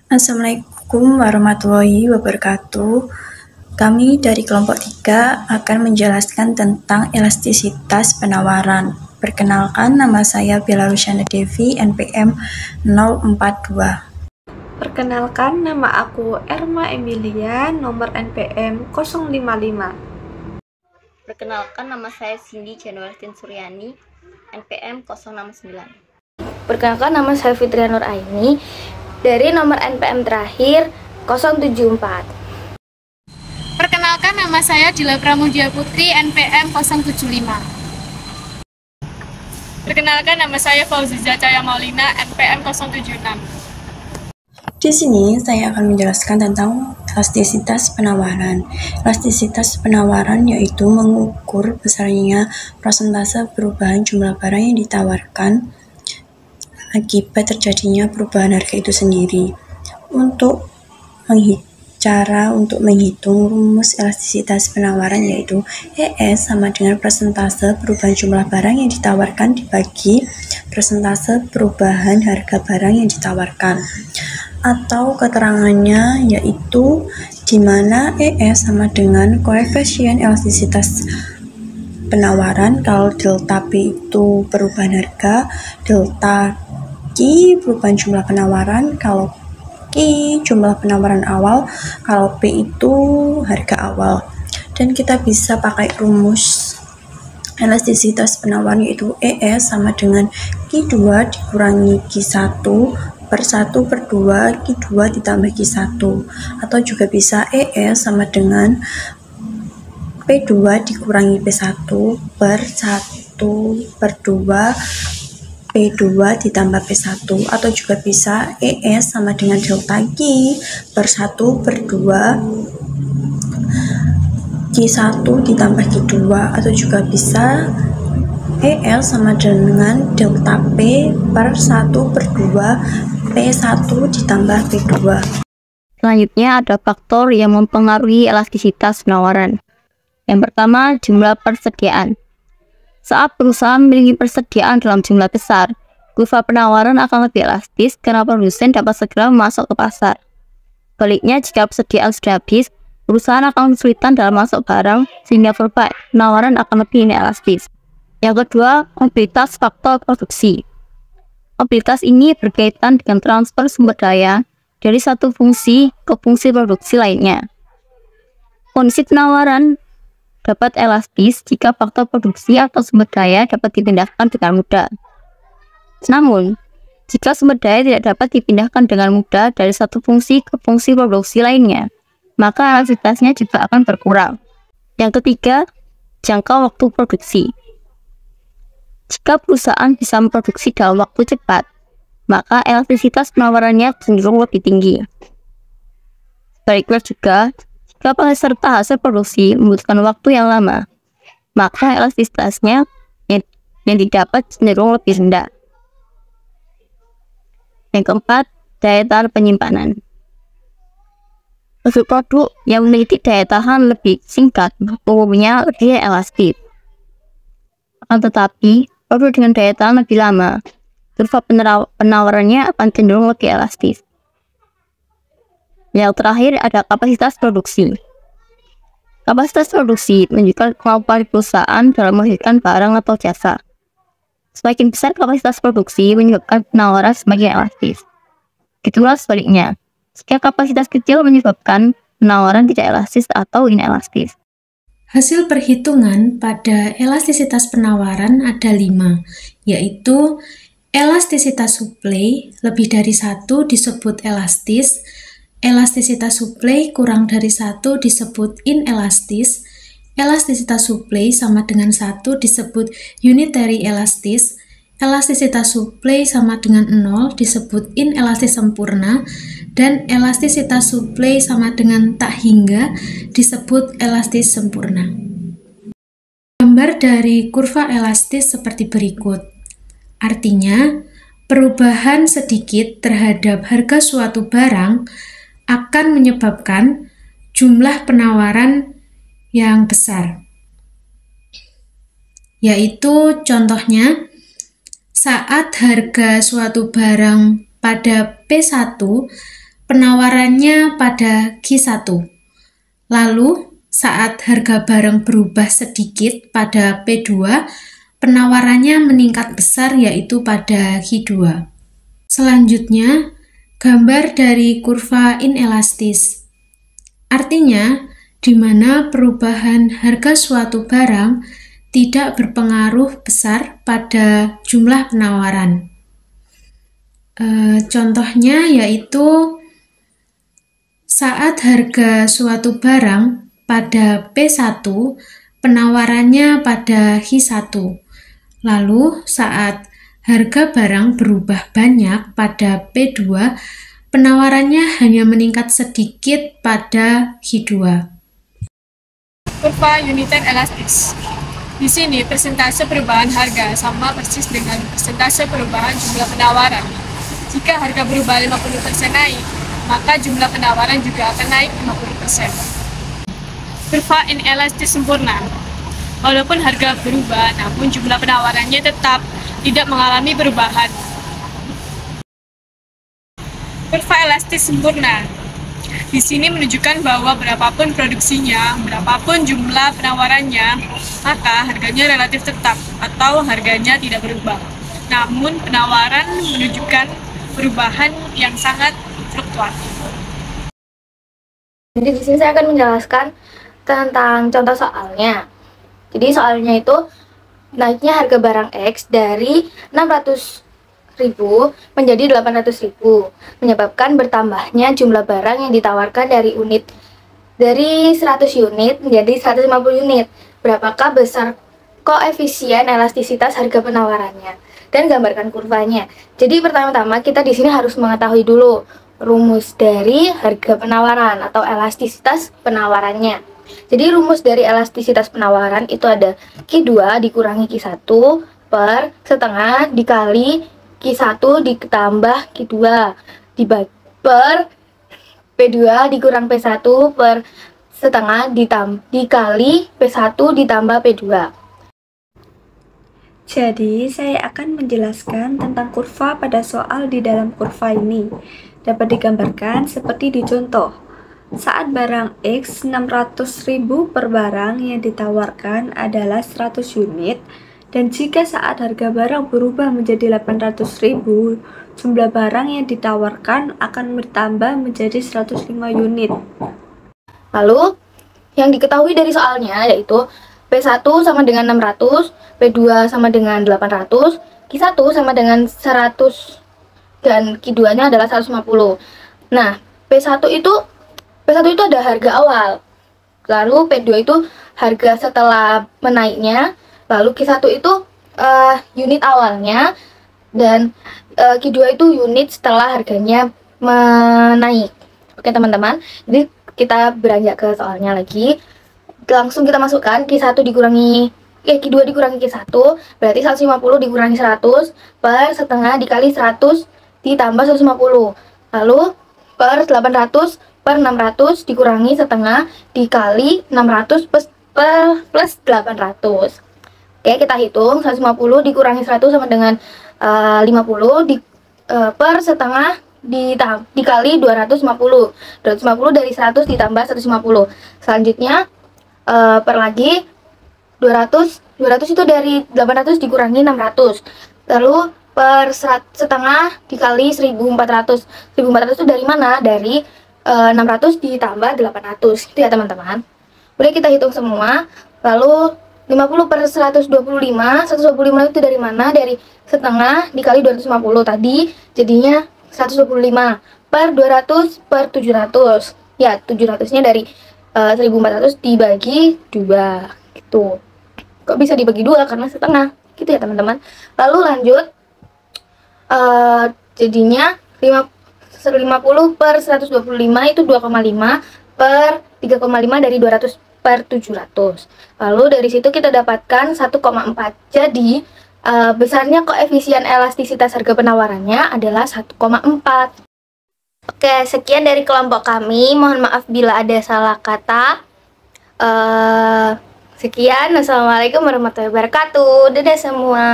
Assalamualaikum warahmatullahi wabarakatuh. Kami dari kelompok 3 akan menjelaskan tentang elastisitas penawaran. Perkenalkan, nama saya Bella Luciana Devi, NPM 042. Perkenalkan, nama aku Erma Emilia, nomor NPM 055. Perkenalkan, nama saya Cindy Januartin Suryani, NPM 069. Perkenalkan, nama saya Fitria Nur Aini, dari nomor NPM terakhir 074. Perkenalkan, nama saya Dila Pramudia Putri, NPM 075. Perkenalkan, nama saya Fauziza Cahaya Maulina, NPM 076. Di sini saya akan menjelaskan tentang elastisitas penawaran. Elastisitas penawaran yaitu mengukur besarnya persentase perubahan jumlah barang yang ditawarkan akibat terjadinya perubahan harga itu sendiri. Untuk menghitung rumus elastisitas penawaran yaitu ES sama dengan persentase perubahan jumlah barang yang ditawarkan dibagi persentase perubahan harga barang yang ditawarkan. Atau keterangannya yaitu di mana ES sama dengan koefisien elastisitas penawaran. Kalau delta P itu perubahan harga, delta Q perubahan jumlah penawaran, kalau Q jumlah penawaran awal, kalau P itu harga awal. Dan kita bisa pakai rumus elastisitas penawaran yaitu ES sama dengan Q2 dikurangi Q1 per 1/2 Q2 ditambah Q1, atau juga bisa ES sama dengan P2 dikurangi P1 per 1/2 P2 ditambah P1, atau juga bisa ES sama dengan delta Q per 1/2 Q1 ditambah Q2, atau juga bisa EL sama dengan delta P per 1/2 P1 ditambah P2. Selanjutnya ada faktor yang mempengaruhi elastisitas penawaran. Yang pertama, jumlah persediaan. Saat perusahaan memiliki persediaan dalam jumlah besar, kurva penawaran akan lebih elastis karena produsen dapat segera masuk ke pasar. Baliknya, jika persediaan sudah habis, perusahaan akan kesulitan dalam masuk barang sehingga kurva penawaran akan lebih inelastis. Yang kedua, mobilitas faktor produksi. Mobilitas ini berkaitan dengan transfer sumber daya dari satu fungsi ke fungsi produksi lainnya. Kondisi penawaran dapat elastis jika faktor produksi atau sumber daya dapat dipindahkan dengan mudah. Namun, jika sumber daya tidak dapat dipindahkan dengan mudah dari satu fungsi ke fungsi produksi lainnya, maka elastisitasnya juga akan berkurang. Yang ketiga, jangka waktu produksi. Jika perusahaan bisa memproduksi dalam waktu cepat, maka elastisitas penawarannya cenderung lebih tinggi. Sebaliknya juga, jika peserta hasil produksi membutuhkan waktu yang lama, maka elastisitasnya yang didapat cenderung lebih rendah. Yang keempat, daya tahan penyimpanan. Produk yang memiliki daya tahan lebih singkat umumnya lebih elastis. Akan tetapi, produk dengan daya tahan lebih lama, kurva penawarannya akan cenderung lebih elastis. Yang terakhir ada kapasitas produksi. Kapasitas produksi menunjukkan kemampuan perusahaan dalam menghasilkan barang atau jasa. Semakin besar kapasitas produksi menyebabkan penawaran semakin elastis. Itulah sebaliknya, jika kapasitas kecil menyebabkan penawaran tidak elastis atau inelastis. Hasil perhitungan pada elastisitas penawaran ada 5, yaitu elastisitas suplai lebih dari 1 disebut elastis, elastisitas suplai kurang dari 1 disebut inelastis, elastisitas suplai sama dengan 1 disebut unitary elastis, elastisitas suplai sama dengan 0 disebut inelastis sempurna, dan elastisitas suplai sama dengan tak hingga disebut elastis sempurna. Gambar dari kurva elastis seperti berikut. Artinya, perubahan sedikit terhadap harga suatu barang akan menyebabkan jumlah penawaran yang besar. Yaitu contohnya, saat harga suatu barang pada P1 penawarannya pada Q1. Lalu, saat harga barang berubah sedikit pada P2, penawarannya meningkat besar yaitu pada Q2. Selanjutnya, gambar dari kurva inelastis. Artinya, di mana perubahan harga suatu barang tidak berpengaruh besar pada jumlah penawaran. Contohnya yaitu saat harga suatu barang pada P1, penawarannya pada Q1. Lalu saat harga barang berubah banyak pada P2, penawarannya hanya meningkat sedikit pada Q2. Kurva uniter elastis. Di sini persentase perubahan harga sama persis dengan persentase perubahan jumlah penawaran. Jika harga berubah 50% naik, maka jumlah penawaran juga akan naik 50%. Kurva inelastis sempurna. Walaupun harga berubah, namun jumlah penawarannya tetap tidak mengalami perubahan. Kurva elastis sempurna. Di sini menunjukkan bahwa berapapun produksinya, berapapun jumlah penawarannya, maka harganya relatif tetap atau harganya tidak berubah. Namun penawaran menunjukkan perubahan yang sangat fluktuatif. Jadi di sini saya akan menjelaskan tentang contoh soalnya. Jadi soalnya itu naiknya harga barang X dari 600.000 menjadi 800.000, menyebabkan bertambahnya jumlah barang yang ditawarkan dari 100 unit menjadi 150 unit. Berapakah besar koefisien elastisitas harga penawarannya? Dan gambarkan kurvanya. Jadi pertama-tama kita di sini harus mengetahui dulu rumus dari harga penawaran atau elastisitas penawarannya. Jadi rumus dari elastisitas penawaran itu ada Q2 dikurangi Q1 per setengah dikali Q1 ditambah Q2 per P2 dikurang P1 per setengah dikali P1 ditambah P2. Jadi, saya akan menjelaskan tentang kurva pada soal di dalam kurva ini. Dapat digambarkan seperti di contoh. Saat barang X 600.000 per barang yang ditawarkan adalah 100 unit, dan jika saat harga barang berubah menjadi 800.000, jumlah barang yang ditawarkan akan bertambah menjadi 105 unit. Lalu, yang diketahui dari soalnya yaitu P1 sama dengan 600, P2 sama dengan 800, Q1 sama dengan 100, dan Q2-nya adalah 150. Nah, P1 itu ada harga awal, lalu P2 itu harga setelah menaiknya, lalu Q1 itu unit awalnya, dan Q2 itu unit setelah harganya menaik. Oke teman-teman, jadi kita beranjak ke soalnya lagi. Langsung kita masukkan Q2 dikurangi Q1 berarti 150 dikurangi 100 per setengah dikali 100 ditambah 150. Lalu per 800 per 600 dikurangi setengah dikali 600 plus 800. Oke, kita hitung 150 dikurangi 100 sama dengan 50 per setengah dikali 250. 250 dari 100 ditambah 150. Selanjutnya per lagi 200 itu dari 800 dikurangi 600. Lalu per setengah dikali 1400. 1400 itu dari mana? Dari 600 ditambah 800. Itu ya teman-teman. Udah kita hitung semua. Lalu 50 per 125 itu dari mana? Dari setengah dikali 250 tadi, jadinya 125 per 200 per 700. Ya, 700-nya dari 1400 dibagi 2 gitu. Kok bisa dibagi 2? Karena setengah gitu ya teman-teman. Lalu lanjut, jadinya 50 per 125 itu 2,5 per 3,5 dari 200 per 700. Lalu dari situ kita dapatkan 1,4. Jadi besarnya koefisien elastisitas harga penawarannya adalah 1,4. Oke, sekian dari kelompok kami. Mohon maaf bila ada salah kata. Sekian. Assalamualaikum warahmatullahi wabarakatuh. Dadah semua.